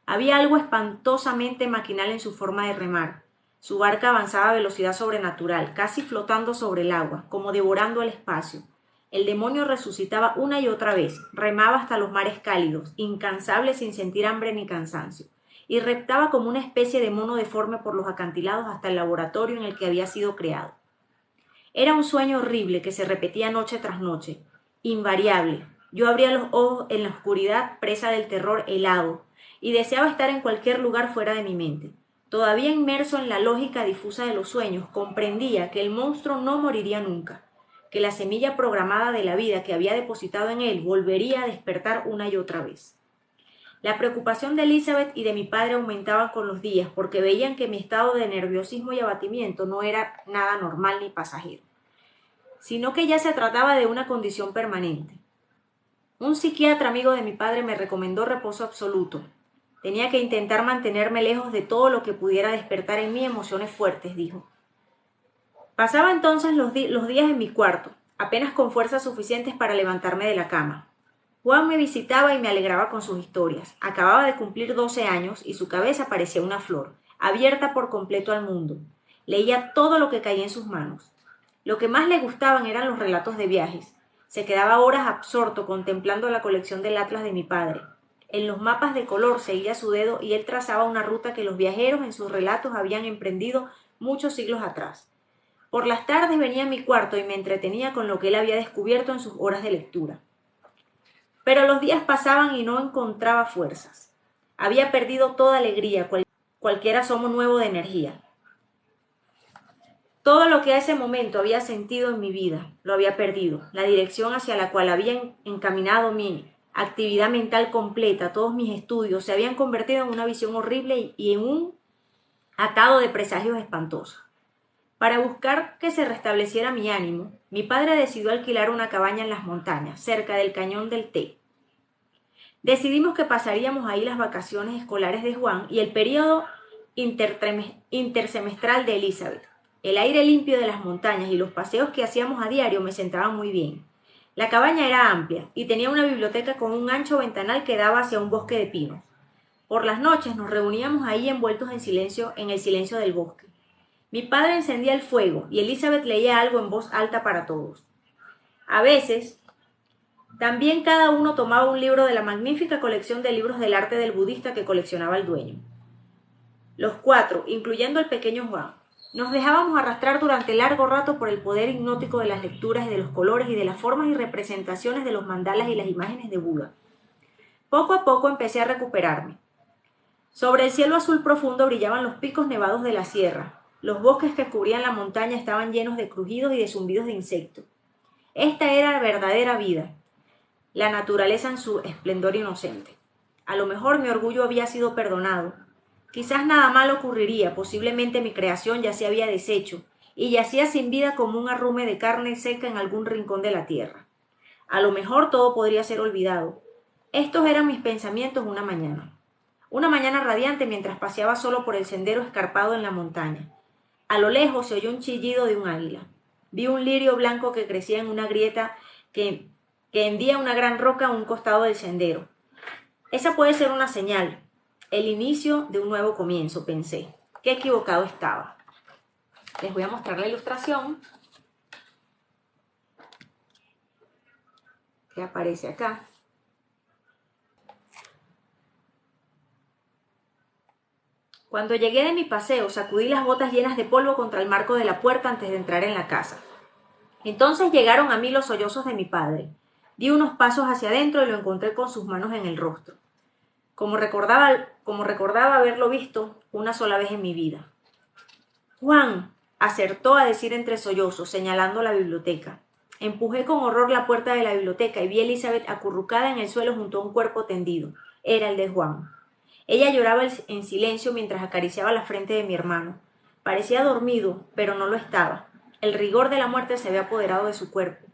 Había algo espantosamente maquinal en su forma de remar. Su barca avanzaba a velocidad sobrenatural, casi flotando sobre el agua, como devorando el espacio. El demonio resucitaba una y otra vez, remaba hasta los mares cálidos, incansable sin sentir hambre ni cansancio, y reptaba como una especie de mono deforme por los acantilados hasta el laboratorio en el que había sido creado. Era un sueño horrible que se repetía noche tras noche, invariable. Yo abría los ojos en la oscuridad, presa del terror helado, y deseaba estar en cualquier lugar fuera de mi mente. Todavía inmerso en la lógica difusa de los sueños, comprendía que el monstruo no moriría nunca, que la semilla programada de la vida que había depositado en él volvería a despertar una y otra vez. La preocupación de Elizabeth y de mi padre aumentaba con los días, porque veían que mi estado de nerviosismo y abatimiento no era nada normal ni pasajero, sino que ya se trataba de una condición permanente. Un psiquiatra amigo de mi padre me recomendó reposo absoluto. Tenía que intentar mantenerme lejos de todo lo que pudiera despertar en mí emociones fuertes, dijo. Pasaba entonces los días en mi cuarto, apenas con fuerzas suficientes para levantarme de la cama. Juan me visitaba y me alegraba con sus historias. Acababa de cumplir 12 años y su cabeza parecía una flor, abierta por completo al mundo. Leía todo lo que caía en sus manos. Lo que más le gustaban eran los relatos de viajes. Se quedaba horas absorto contemplando la colección del atlas de mi padre. En los mapas de color seguía su dedo y él trazaba una ruta que los viajeros en sus relatos habían emprendido muchos siglos atrás. Por las tardes venía a mi cuarto y me entretenía con lo que él había descubierto en sus horas de lectura. Pero los días pasaban y no encontraba fuerzas. Había perdido toda alegría, cualquier asomo nuevo de energía. Todo lo que a ese momento había sentido en mi vida lo había perdido. La dirección hacia la cual había encaminado mi actividad mental completa, todos mis estudios, se habían convertido en una visión horrible y en un atado de presagios espantosos. Para buscar que se restableciera mi ánimo, mi padre decidió alquilar una cabaña en las montañas, cerca del cañón del Té. Decidimos que pasaríamos ahí las vacaciones escolares de Juan y el periodo intersemestral de Elizabeth. El aire limpio de las montañas y los paseos que hacíamos a diario me sentaban muy bien. La cabaña era amplia y tenía una biblioteca con un ancho ventanal que daba hacia un bosque de pinos. Por las noches nos reuníamos ahí envueltos en el silencio del bosque. Mi padre encendía el fuego y Elizabeth leía algo en voz alta para todos. A veces, también cada uno tomaba un libro de la magnífica colección de libros del arte del budista que coleccionaba el dueño. Los cuatro, incluyendo el pequeño Juan, nos dejábamos arrastrar durante largo rato por el poder hipnótico de las lecturas y de los colores y de las formas y representaciones de los mandalas y las imágenes de Buda. Poco a poco empecé a recuperarme. Sobre el cielo azul profundo brillaban los picos nevados de la sierra. Los bosques que cubrían la montaña estaban llenos de crujidos y de zumbidos de insectos. Esta era la verdadera vida, la naturaleza en su esplendor inocente. A lo mejor mi orgullo había sido perdonado. Quizás nada malo ocurriría, posiblemente mi creación ya se había deshecho y yacía sin vida como un arrume de carne seca en algún rincón de la tierra. A lo mejor todo podría ser olvidado. Estos eran mis pensamientos una mañana radiante mientras paseaba solo por el sendero escarpado en la montaña. A lo lejos se oyó un chillido de un águila. Vi un lirio blanco que crecía en una grieta que hendía una gran roca a un costado del sendero. Esa puede ser una señal, el inicio de un nuevo comienzo, pensé. Qué equivocado estaba. Les voy a mostrar la ilustración que aparece acá. Cuando llegué de mi paseo, sacudí las botas llenas de polvo contra el marco de la puerta antes de entrar en la casa. Entonces llegaron a mí los sollozos de mi padre. Di unos pasos hacia adentro y lo encontré con sus manos en el rostro, como recordaba haberlo visto una sola vez en mi vida. Juan, acertó a decir entre sollozos, señalando la biblioteca. Empujé con horror la puerta de la biblioteca y vi a Elizabeth acurrucada en el suelo junto a un cuerpo tendido. Era el de Juan. Ella lloraba en silencio mientras acariciaba la frente de mi hermano. Parecía dormido, pero no lo estaba. El rigor de la muerte se había apoderado de su cuerpo.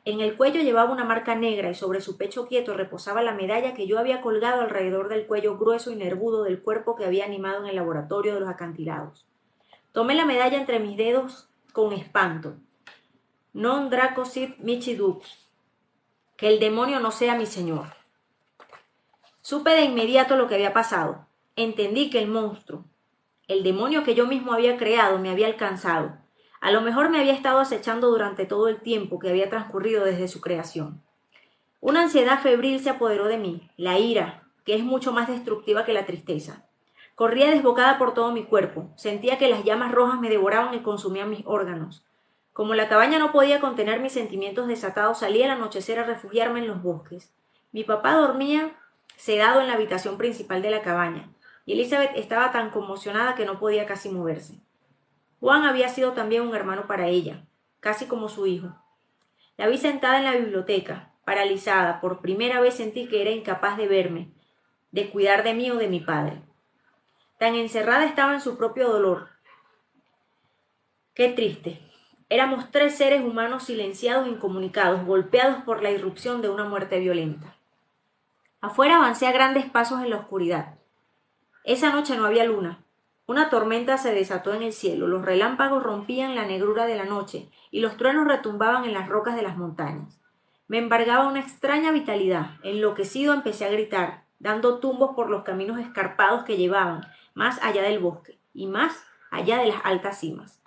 En el cuello llevaba una marca negra y sobre su pecho quieto reposaba la medalla que yo había colgado alrededor del cuello grueso y nervudo del cuerpo que había animado en el laboratorio de los acantilados. Tomé la medalla entre mis dedos con espanto. Non draco sit mihi dux. Que el demonio no sea mi señor. Supe de inmediato lo que había pasado. Entendí que el monstruo, el demonio que yo mismo había creado, me había alcanzado. A lo mejor me había estado acechando durante todo el tiempo que había transcurrido desde su creación. Una ansiedad febril se apoderó de mí, la ira, que es mucho más destructiva que la tristeza. Corría desbocada por todo mi cuerpo, sentía que las llamas rojas me devoraban y consumían mis órganos. Como la cabaña no podía contener mis sentimientos desatados, salí al anochecer a refugiarme en los bosques. Mi papá dormía sedado en la habitación principal de la cabaña, y Elizabeth estaba tan conmocionada que no podía casi moverse. Juan había sido también un hermano para ella, casi como su hijo. La vi sentada en la biblioteca, paralizada. Por primera vez sentí que era incapaz de verme, de cuidar de mí o de mi padre. Tan encerrada estaba en su propio dolor. Qué triste. Éramos 3 seres humanos silenciados e incomunicados, golpeados por la irrupción de una muerte violenta. Afuera avancé a grandes pasos en la oscuridad. Esa noche no había luna. Una tormenta se desató en el cielo, los relámpagos rompían la negrura de la noche y los truenos retumbaban en las rocas de las montañas. Me embargaba una extraña vitalidad. Enloquecido empecé a gritar, dando tumbos por los caminos escarpados que llevaban más allá del bosque y más allá de las altas cimas.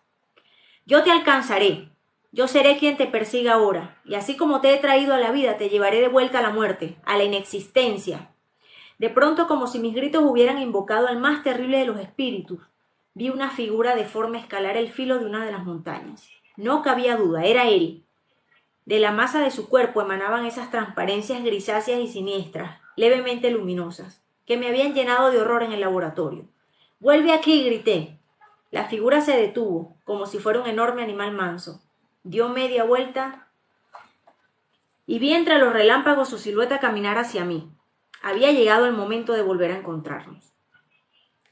Yo te alcanzaré, yo seré quien te persiga ahora, y así como te he traído a la vida, te llevaré de vuelta a la muerte, a la inexistencia. De pronto, como si mis gritos hubieran invocado al más terrible de los espíritus, vi una figura deforme escalar el filo de una de las montañas. No cabía duda, era él. De la masa de su cuerpo emanaban esas transparencias grisáceas y siniestras, levemente luminosas, que me habían llenado de horror en el laboratorio. «¡Vuelve aquí!», grité. La figura se detuvo, como si fuera un enorme animal manso. Dio media vuelta y vi entre los relámpagos su silueta caminar hacia mí. Había llegado el momento de volver a encontrarnos.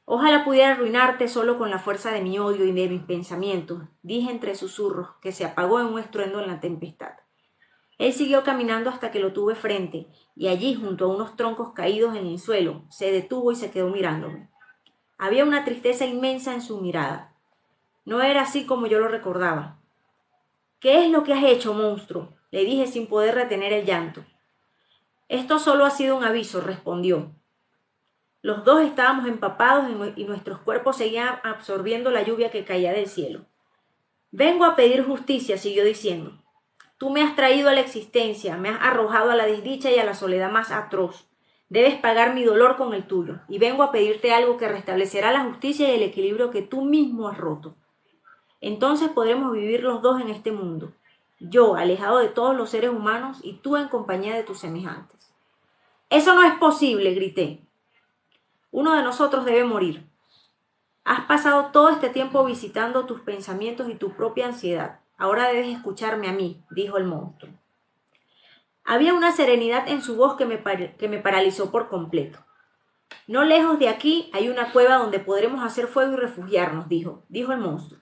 Ojalá pudiera arruinarte solo con la fuerza de mi odio y de mis pensamientos, dije entre susurros, que se apagó en un estruendo en la tempestad. Él siguió caminando hasta que lo tuve frente, y allí, junto a unos troncos caídos en el suelo, se detuvo y se quedó mirándome. Había una tristeza inmensa en su mirada. No era así como yo lo recordaba. «¿Qué es lo que has hecho, monstruo?», le dije sin poder retener el llanto. «Esto solo ha sido un aviso», respondió. Los dos estábamos empapados y nuestros cuerpos seguían absorbiendo la lluvia que caía del cielo. «Vengo a pedir justicia», siguió diciendo. «Tú me has traído a la existencia, me has arrojado a la desdicha y a la soledad más atroz. Debes pagar mi dolor con el tuyo, y vengo a pedirte algo que restablecerá la justicia y el equilibrio que tú mismo has roto. Entonces podremos vivir los dos en este mundo, yo alejado de todos los seres humanos y tú en compañía de tus semejantes». «Eso no es posible», grité. «Uno de nosotros debe morir. Has pasado todo este tiempo visitando tus pensamientos y tu propia ansiedad. Ahora debes escucharme a mí», dijo el monstruo. Había una serenidad en su voz que me paralizó por completo. «No lejos de aquí hay una cueva donde podremos hacer fuego y refugiarnos», dijo el monstruo.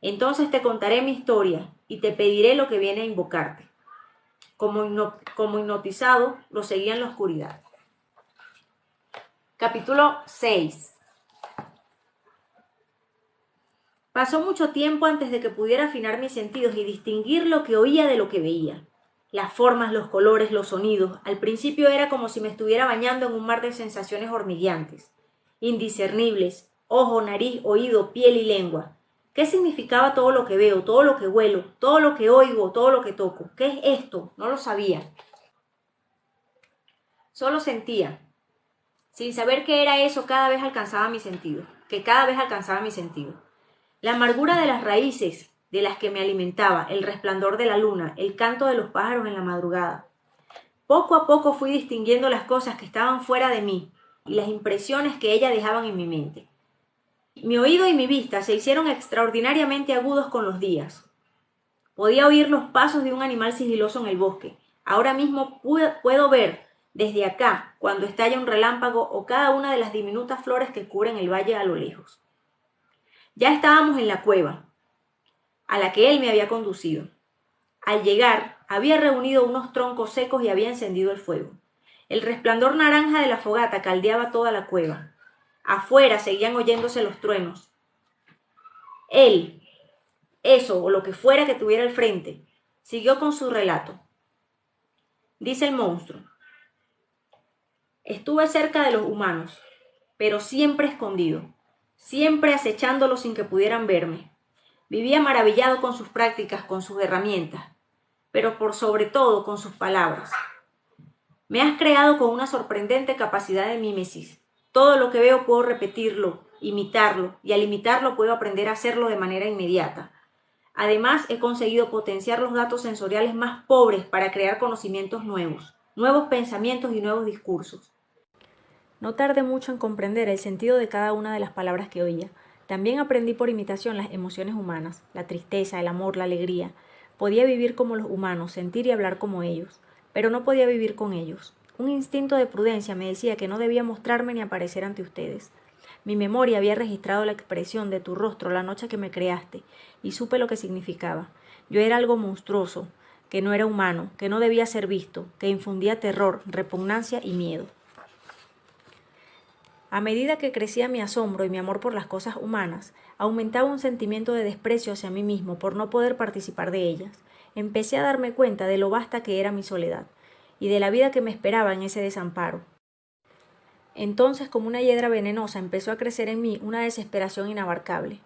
«Entonces te contaré mi historia y te pediré lo que viene a invocarte». Como hipnotizado, lo seguía en la oscuridad. Capítulo 6. Pasó mucho tiempo antes de que pudiera afinar mis sentidos y distinguir lo que oía de lo que veía. Las formas, los colores, los sonidos. Al principio era como si me estuviera bañando en un mar de sensaciones hormigueantes, indiscernibles: ojo, nariz, oído, piel y lengua. ¿Qué significaba todo lo que veo, todo lo que huelo, todo lo que oigo, todo lo que toco? ¿Qué es esto? No lo sabía. Solo sentía. Sin saber qué era eso, cada vez alcanzaba mi sentido. La amargura de las raíces de las que me alimentaba, el resplandor de la luna, el canto de los pájaros en la madrugada. Poco a poco fui distinguiendo las cosas que estaban fuera de mí y las impresiones que ellas dejaban en mi mente. Mi oído y mi vista se hicieron extraordinariamente agudos con los días. Podía oír los pasos de un animal sigiloso en el bosque. Ahora mismo puedo ver desde acá cuando estalla un relámpago o cada una de las diminutas flores que cubren el valle a lo lejos. Ya estábamos en la cueva a la que él me había conducido. Al llegar, había reunido unos troncos secos y había encendido el fuego. El resplandor naranja de la fogata caldeaba toda la cueva. Afuera seguían oyéndose los truenos. Él, eso o lo que fuera que tuviera al frente, siguió con su relato. Dice el monstruo: «Estuve cerca de los humanos, pero siempre escondido, siempre acechándolos sin que pudieran verme. Vivía maravillado con sus prácticas, con sus herramientas, pero por sobre todo con sus palabras. Me has creado con una sorprendente capacidad de mímesis. Todo lo que veo puedo repetirlo, imitarlo, y al imitarlo puedo aprender a hacerlo de manera inmediata. Además, he conseguido potenciar los datos sensoriales más pobres para crear conocimientos nuevos, nuevos pensamientos y nuevos discursos. No tardé mucho en comprender el sentido de cada una de las palabras que oía. También aprendí por imitación las emociones humanas, la tristeza, el amor, la alegría. Podía vivir como los humanos, sentir y hablar como ellos, pero no podía vivir con ellos. Un instinto de prudencia me decía que no debía mostrarme ni aparecer ante ustedes. Mi memoria había registrado la expresión de tu rostro la noche que me creaste, y supe lo que significaba. Yo era algo monstruoso, que no era humano, que no debía ser visto, que infundía terror, repugnancia y miedo. A medida que crecía mi asombro y mi amor por las cosas humanas, aumentaba un sentimiento de desprecio hacia mí mismo por no poder participar de ellas. Empecé a darme cuenta de lo vasta que era mi soledad, y de la vida que me esperaba en ese desamparo. Entonces, como una hiedra venenosa, empezó a crecer en mí una desesperación inabarcable.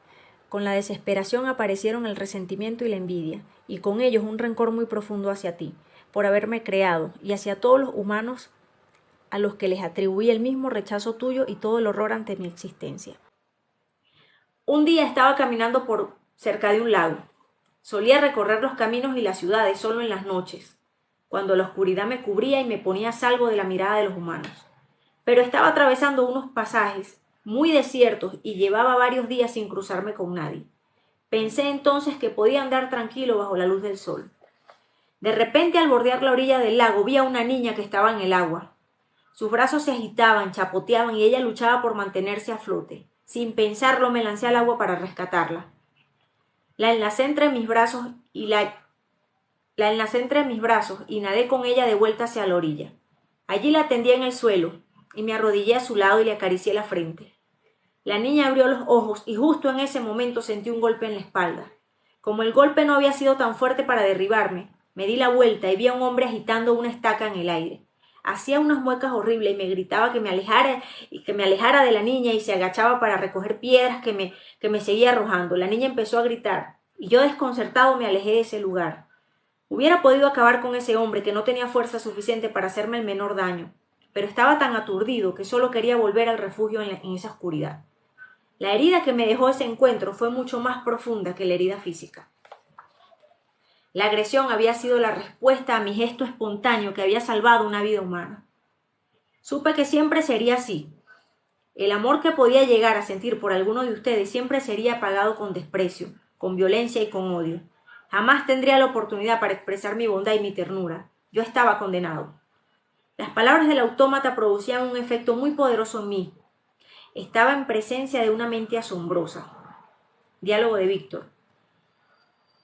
Con la desesperación aparecieron el resentimiento y la envidia, y con ellos un rencor muy profundo hacia ti, por haberme creado, y hacia todos los humanos a los que les atribuí el mismo rechazo tuyo y todo el horror ante mi existencia. Un día estaba caminando por cerca de un lago. Solía recorrer los caminos y las ciudades solo en las noches, cuando la oscuridad me cubría y me ponía a salvo de la mirada de los humanos. Pero estaba atravesando unos pasajes muy desiertos y llevaba varios días sin cruzarme con nadie. Pensé entonces que podía andar tranquilo bajo la luz del sol. De repente, al bordear la orilla del lago, vi a una niña que estaba en el agua. Sus brazos se agitaban, chapoteaban y ella luchaba por mantenerse a flote. Sin pensarlo, me lancé al agua para rescatarla. La enlacé entre mis brazos y nadé con ella de vuelta hacia la orilla. Allí la tendí en el suelo y me arrodillé a su lado y le acaricié la frente. La niña abrió los ojos y justo en ese momento sentí un golpe en la espalda. Como el golpe no había sido tan fuerte para derribarme, me di la vuelta y vi a un hombre agitando una estaca en el aire. Hacía unas muecas horribles y me gritaba que me alejara de la niña y se agachaba para recoger piedras que me seguía arrojando. La niña empezó a gritar y yo desconcertado me alejé de ese lugar. Hubiera podido acabar con ese hombre que no tenía fuerza suficiente para hacerme el menor daño, pero estaba tan aturdido que solo quería volver al refugio en esa oscuridad. La herida que me dejó ese encuentro fue mucho más profunda que la herida física. La agresión había sido la respuesta a mi gesto espontáneo que había salvado una vida humana. Supe que siempre sería así. El amor que podía llegar a sentir por alguno de ustedes siempre sería pagado con desprecio, con violencia y con odio. Jamás tendría la oportunidad para expresar mi bondad y mi ternura. Yo estaba condenado. Las palabras del autómata producían un efecto muy poderoso en mí. Estaba en presencia de una mente asombrosa. Diálogo de Víctor.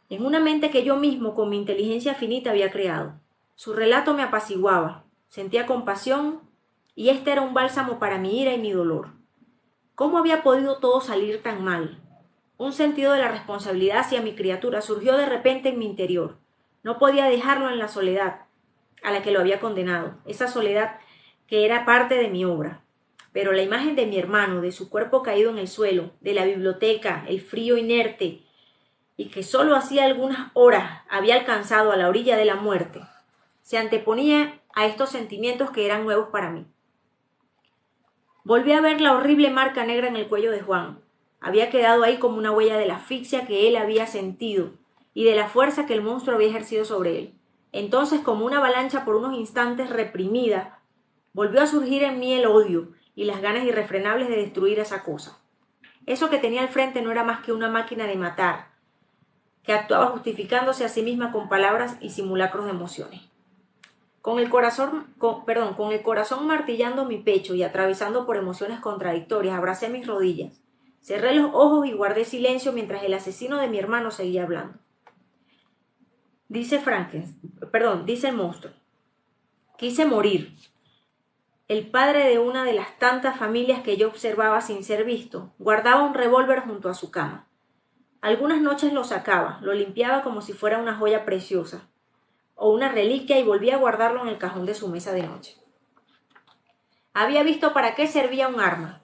En una mente que yo mismo con mi inteligencia finita había creado. Su relato me apaciguaba, sentía compasión y este era un bálsamo para mi ira y mi dolor. ¿Cómo había podido todo salir tan mal? Un sentido de la responsabilidad hacia mi criatura surgió de repente en mi interior. No podía dejarlo en la soledad a la que lo había condenado, esa soledad que era parte de mi obra. Pero la imagen de mi hermano, de su cuerpo caído en el suelo, de la biblioteca, el frío inerte, y que solo hacía algunas horas había alcanzado a la orilla de la muerte, se anteponía a estos sentimientos que eran nuevos para mí. Volví a ver la horrible marca negra en el cuello de Juan. Había quedado ahí como una huella de la asfixia que él había sentido y de la fuerza que el monstruo había ejercido sobre él. Entonces, como una avalancha por unos instantes reprimida, volvió a surgir en mí el odio y las ganas irrefrenables de destruir esa cosa. Eso que tenía al frente no era más que una máquina de matar, que actuaba justificándose a sí misma con palabras y simulacros de emociones. Con el corazón martillando mi pecho y atravesando por emociones contradictorias, abracé mis rodillas, cerré los ojos y guardé silencio mientras el asesino de mi hermano seguía hablando. Dice el monstruo. Quise morir. El padre de una de las tantas familias que yo observaba sin ser visto, guardaba un revólver junto a su cama. Algunas noches lo sacaba, lo limpiaba como si fuera una joya preciosa o una reliquia y volvía a guardarlo en el cajón de su mesa de noche. Había visto para qué servía un arma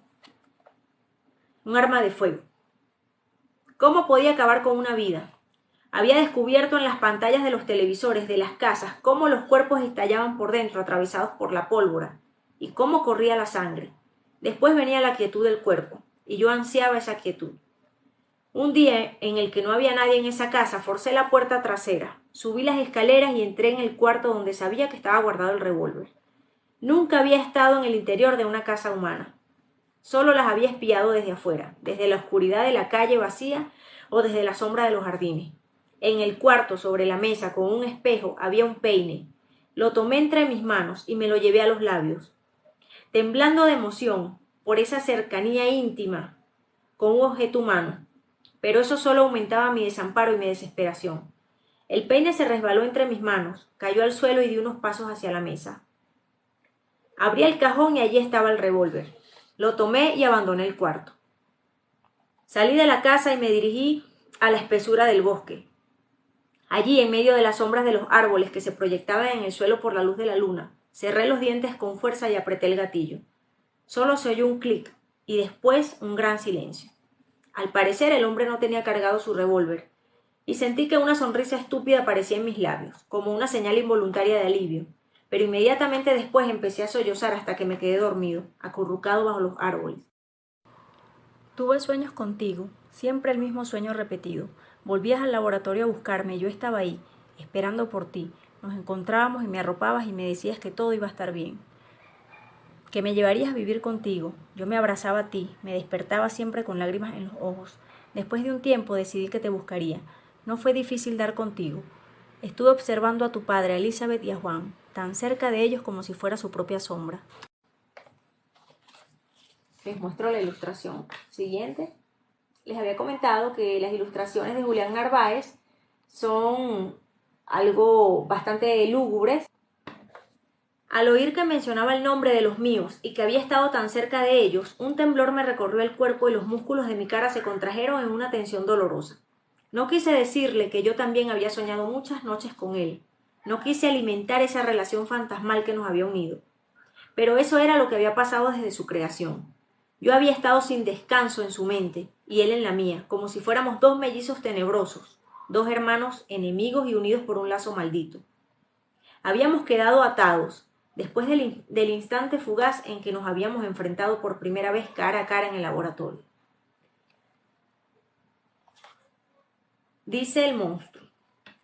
de fuego. ¿Cómo podía acabar con una vida? Había descubierto en las pantallas de los televisores de las casas cómo los cuerpos estallaban por dentro atravesados por la pólvora y cómo corría la sangre. Después venía la quietud del cuerpo y yo ansiaba esa quietud. Un día en el que no había nadie en esa casa, forcé la puerta trasera, subí las escaleras y entré en el cuarto donde sabía que estaba guardado el revólver. Nunca había estado en el interior de una casa humana. Solo las había espiado desde afuera, desde la oscuridad de la calle vacía o desde la sombra de los jardines. En el cuarto, sobre la mesa, con un espejo, había un peine. Lo tomé entre mis manos y me lo llevé a los labios. Temblando de emoción por esa cercanía íntima con un objeto humano, pero eso solo aumentaba mi desamparo y mi desesperación. El peine se resbaló entre mis manos, cayó al suelo y di unos pasos hacia la mesa. Abrí el cajón y allí estaba el revólver. Lo tomé y abandoné el cuarto. Salí de la casa y me dirigí a la espesura del bosque. Allí, en medio de las sombras de los árboles que se proyectaban en el suelo por la luz de la luna, cerré los dientes con fuerza y apreté el gatillo. Solo se oyó un clic y después un gran silencio. Al parecer el hombre no tenía cargado su revólver, y sentí que una sonrisa estúpida aparecía en mis labios, como una señal involuntaria de alivio, pero inmediatamente después empecé a sollozar hasta que me quedé dormido, acurrucado bajo los árboles. Tuve sueños contigo, siempre el mismo sueño repetido. Volvías al laboratorio a buscarme y yo estaba ahí, esperando por ti. Nos encontrábamos y me arropabas y me decías que todo iba a estar bien, que me llevarías a vivir contigo. Yo me abrazaba a ti, me despertaba siempre con lágrimas en los ojos. Después de un tiempo decidí que te buscaría. No fue difícil dar contigo. Estuve observando a tu padre, a Elizabeth y a Juan, tan cerca de ellos como si fuera su propia sombra. Les muestro la ilustración siguiente. Les había comentado que las ilustraciones de Julián Narváez son algo bastante lúgubres. Al oír que mencionaba el nombre de los míos y que había estado tan cerca de ellos, un temblor me recorrió el cuerpo y los músculos de mi cara se contrajeron en una tensión dolorosa. No quise decirle que yo también había soñado muchas noches con él. No quise alimentar esa relación fantasmal que nos había unido. Pero eso era lo que había pasado desde su creación. Yo había estado sin descanso en su mente y él en la mía, como si fuéramos dos mellizos tenebrosos, dos hermanos enemigos y unidos por un lazo maldito. Habíamos quedado atados, después del instante fugaz en que nos habíamos enfrentado por primera vez cara a cara en el laboratorio. Dice el monstruo: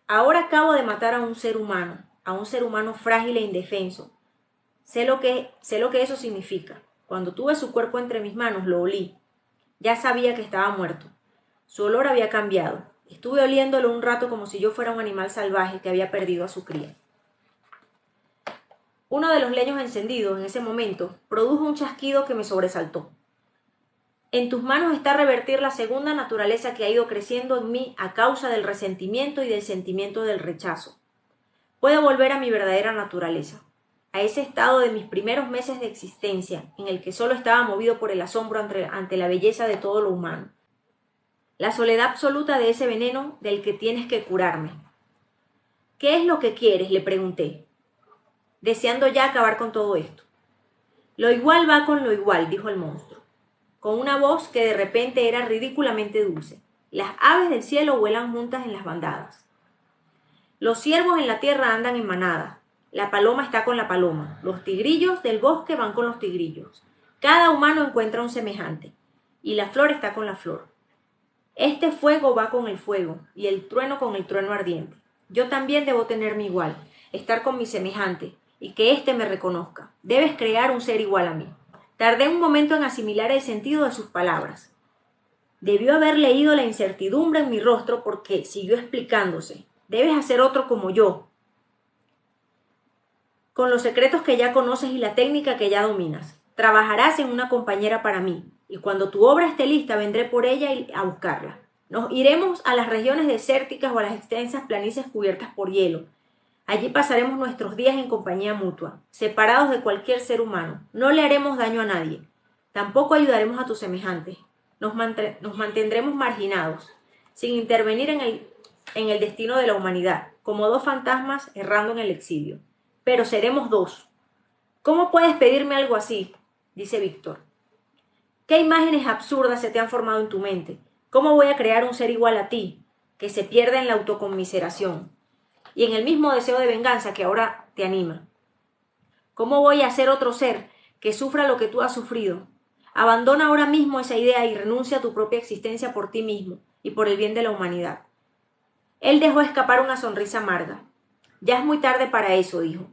ahora acabo de matar a un ser humano frágil e indefenso. Sé lo que eso significa. Cuando tuve su cuerpo entre mis manos, lo olí. Ya sabía que estaba muerto. Su olor había cambiado. Estuve oliéndolo un rato como si yo fuera un animal salvaje que había perdido a su cría. Uno de los leños encendidos en ese momento produjo un chasquido que me sobresaltó. En tus manos está revertir la segunda naturaleza que ha ido creciendo en mí a causa del resentimiento y del sentimiento del rechazo. Puedo volver a mi verdadera naturaleza, a ese estado de mis primeros meses de existencia, en el que solo estaba movido por el asombro ante la belleza de todo lo humano. La soledad absoluta de ese veneno del que tienes que curarme. ¿Qué es lo que quieres?, le pregunté, deseando ya acabar con todo esto. Lo igual va con lo igual, dijo el monstruo, con una voz que de repente era ridículamente dulce. Las aves del cielo vuelan juntas en las bandadas. Los ciervos en la tierra andan en manada. La paloma está con la paloma. Los tigrillos del bosque van con los tigrillos. Cada humano encuentra un semejante. Y la flor está con la flor. Este fuego va con el fuego y el trueno con el trueno ardiente. Yo también debo tenerme igual, estar con mi semejante y que éste me reconozca. Debes crear un ser igual a mí. Tardé un momento en asimilar el sentido de sus palabras. Debió haber leído la incertidumbre en mi rostro porque siguió explicándose. Debes hacer otro como yo, con los secretos que ya conoces y la técnica que ya dominas. Trabajarás en una compañera para mí, y cuando tu obra esté lista vendré por ella a buscarla. Nos iremos a las regiones desérticas o a las extensas planicies cubiertas por hielo. Allí pasaremos nuestros días en compañía mutua, separados de cualquier ser humano. No le haremos daño a nadie. Tampoco ayudaremos a tus semejantes. Nos mantendremos marginados, sin intervenir en el destino de la humanidad, como dos fantasmas errando en el exilio. Pero seremos dos. ¿Cómo puedes pedirme algo así?, dice Víctor. ¿Qué imágenes absurdas se te han formado en tu mente? ¿Cómo voy a crear un ser igual a ti, que se pierda en la autoconmiseración y en el mismo deseo de venganza que ahora te anima? ¿Cómo voy a hacer otro ser que sufra lo que tú has sufrido? Abandona ahora mismo esa idea y renuncia a tu propia existencia por ti mismo y por el bien de la humanidad. Él dejó escapar una sonrisa amarga. Ya es muy tarde para eso, dijo.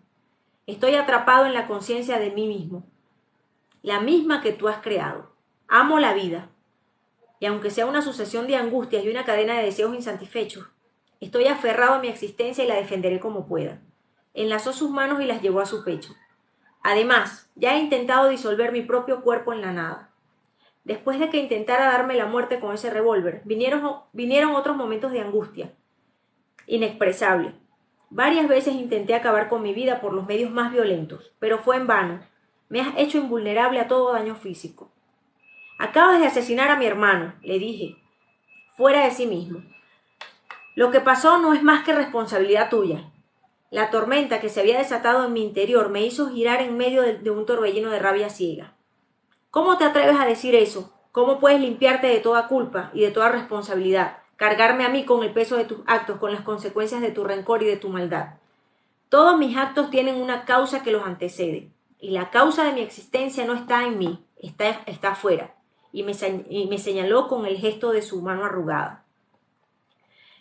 Estoy atrapado en la conciencia de mí mismo, la misma que tú has creado. Amo la vida, y aunque sea una sucesión de angustias y una cadena de deseos insatisfechos, estoy aferrado a mi existencia y la defenderé como pueda. Enlazó sus manos y las llevó a su pecho. Además, ya he intentado disolver mi propio cuerpo en la nada. Después de que intentara darme la muerte con ese revólver, vinieron otros momentos de angustia inexpresable. Varias veces intenté acabar con mi vida por los medios más violentos, pero fue en vano. Me has hecho invulnerable a todo daño físico. Acabas de asesinar a mi hermano, le dije, fuera de sí mismo. Lo que pasó no es más que responsabilidad tuya. La tormenta que se había desatado en mi interior me hizo girar en medio de un torbellino de rabia ciega. ¿Cómo te atreves a decir eso? ¿Cómo puedes limpiarte de toda culpa y de toda responsabilidad? Cargarme a mí con el peso de tus actos, con las consecuencias de tu rencor y de tu maldad. Todos mis actos tienen una causa que los antecede, y la causa de mi existencia no está en mí, está afuera, y me señaló con el gesto de su mano arrugada.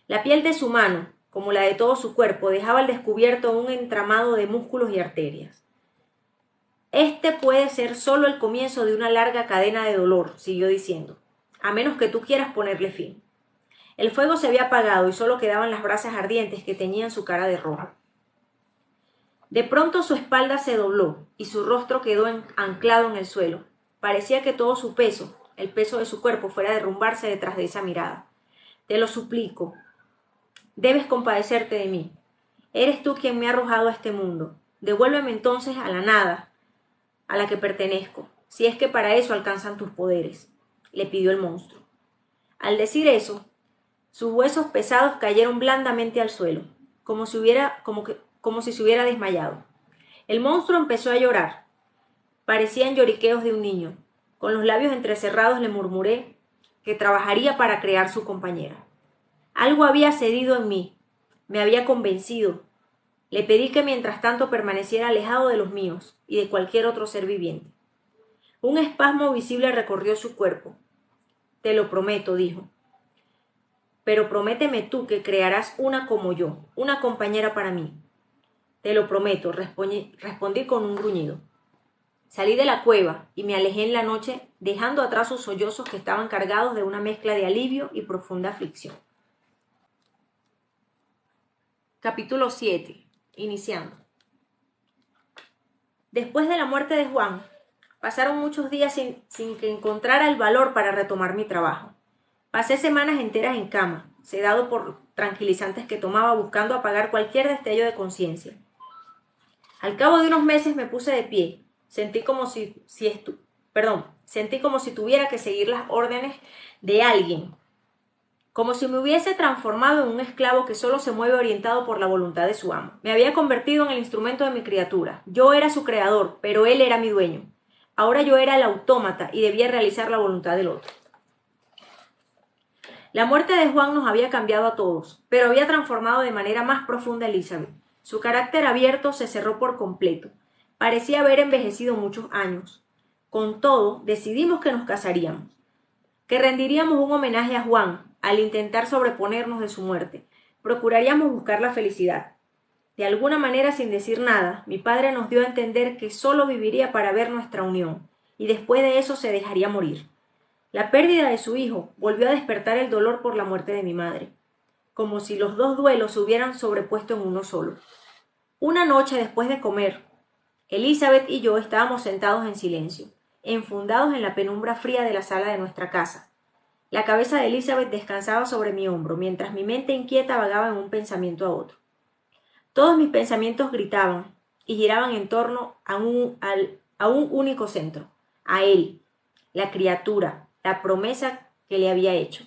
La piel de su mano, como la de todo su cuerpo, dejaba al descubierto un entramado de músculos y arterias. Este puede ser solo el comienzo de una larga cadena de dolor, siguió diciendo, a menos que tú quieras ponerle fin. El fuego se había apagado y solo quedaban las brasas ardientes que teñían su cara de rojo. De pronto su espalda se dobló y su rostro quedó anclado en el suelo. Parecía que todo su peso, el peso de su cuerpo, fuera a derrumbarse detrás de esa mirada. Te lo suplico. Debes compadecerte de mí. Eres tú quien me ha arrojado a este mundo. Devuélveme entonces a la nada, a la que pertenezco, si es que para eso alcanzan tus poderes, le pidió el monstruo. Al decir eso, sus huesos pesados cayeron blandamente al suelo, como si se hubiera desmayado. El monstruo empezó a llorar. Parecían lloriqueos de un niño. Con los labios entrecerrados le murmuré que trabajaría para crear su compañera. Algo había cedido en mí, me había convencido. Le pedí que mientras tanto permaneciera alejado de los míos y de cualquier otro ser viviente. Un espasmo visible recorrió su cuerpo. Te lo prometo, dijo. Pero prométeme tú que crearás una como yo, una compañera para mí. Te lo prometo, respondí con un gruñido. Salí de la cueva y me alejé en la noche, dejando atrás sus sollozos que estaban cargados de una mezcla de alivio y profunda aflicción. Capítulo 7. Iniciando. Después de la muerte de Juan, pasaron muchos días sin que encontrara el valor para retomar mi trabajo. Pasé semanas enteras en cama, sedado por tranquilizantes que tomaba, buscando apagar cualquier destello de conciencia. Al cabo de unos meses me puse de pie. Sentí como si tuviera que seguir las órdenes de alguien, como si me hubiese transformado en un esclavo que solo se mueve orientado por la voluntad de su amo. Me había convertido en el instrumento de mi criatura. Yo era su creador, pero él era mi dueño. Ahora yo era el autómata y debía realizar la voluntad del otro. La muerte de Juan nos había cambiado a todos, pero había transformado de manera más profunda a Elizabeth. Su carácter abierto se cerró por completo. Parecía haber envejecido muchos años. Con todo, decidimos que nos casaríamos, que rendiríamos un homenaje a Juan al intentar sobreponernos de su muerte. Procuraríamos buscar la felicidad. De alguna manera, sin decir nada, mi padre nos dio a entender que solo viviría para ver nuestra unión, y después de eso se dejaría morir. La pérdida de su hijo volvió a despertar el dolor por la muerte de mi madre, como si los dos duelos se hubieran sobrepuesto en uno solo. Una noche después de comer, Elizabeth y yo estábamos sentados en silencio, enfundados en la penumbra fría de la sala de nuestra casa. La cabeza de Elizabeth descansaba sobre mi hombro, mientras mi mente inquieta vagaba en un pensamiento a otro. Todos mis pensamientos gritaban y giraban en torno a un único centro, a él, la criatura, la promesa que le había hecho,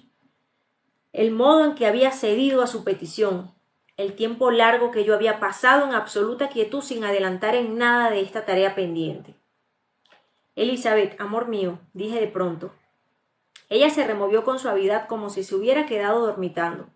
el modo en que había cedido a su petición, el tiempo largo que yo había pasado en absoluta quietud sin adelantar en nada de esta tarea pendiente. Elizabeth, amor mío, dije de pronto. Ella se removió con suavidad como si se hubiera quedado dormitando.